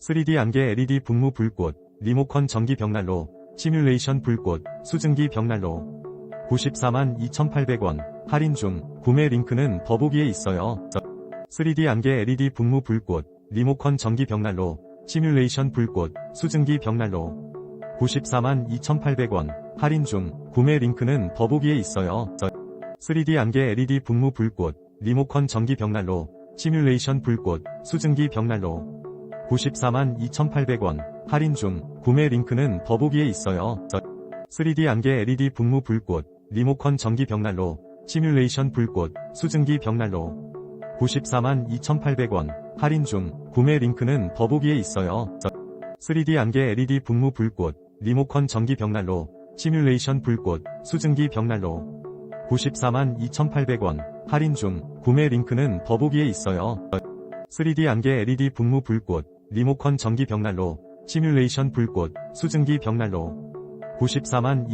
3D 안개 LED 분무 불꽃, 리모컨 전기 벽난로, 시뮬레이션 불꽃, 수증기 벽난로. 942,800원, 할인 중, 구매 링크는 더보기에 있어요. 3D 안개 LED 분무 불꽃, 리모컨 전기 벽난로, 시뮬레이션 불꽃, 수증기 벽난로. 942,800원, 할인 중, 구매 링크는 더보기에 있어요. 3D 안개 LED 분무 불꽃, 리모컨 전기 벽난로, 시뮬레이션 불꽃, 수증기 벽난로. 942,800원, 할인 중, 구매 링크는 더보기에 있어요. 3D 안개 LED 분무 불꽃, 리모컨 전기 벽난로, 시뮬레이션 불꽃, 수증기 벽난로. 942,800원, 할인 중, 구매 링크는 더보기에 있어요. 3D 안개 LED 분무 불꽃, 리모컨 전기 벽난로, 시뮬레이션 불꽃, 수증기 벽난로. 942,800원, 할인 중, 구매 링크는 더보기에 있어요. 3D 안개 LED 분무 불꽃, 리모컨 전기 벽난로, 시뮬레이션 불꽃, 수증기 벽난로. 942,800원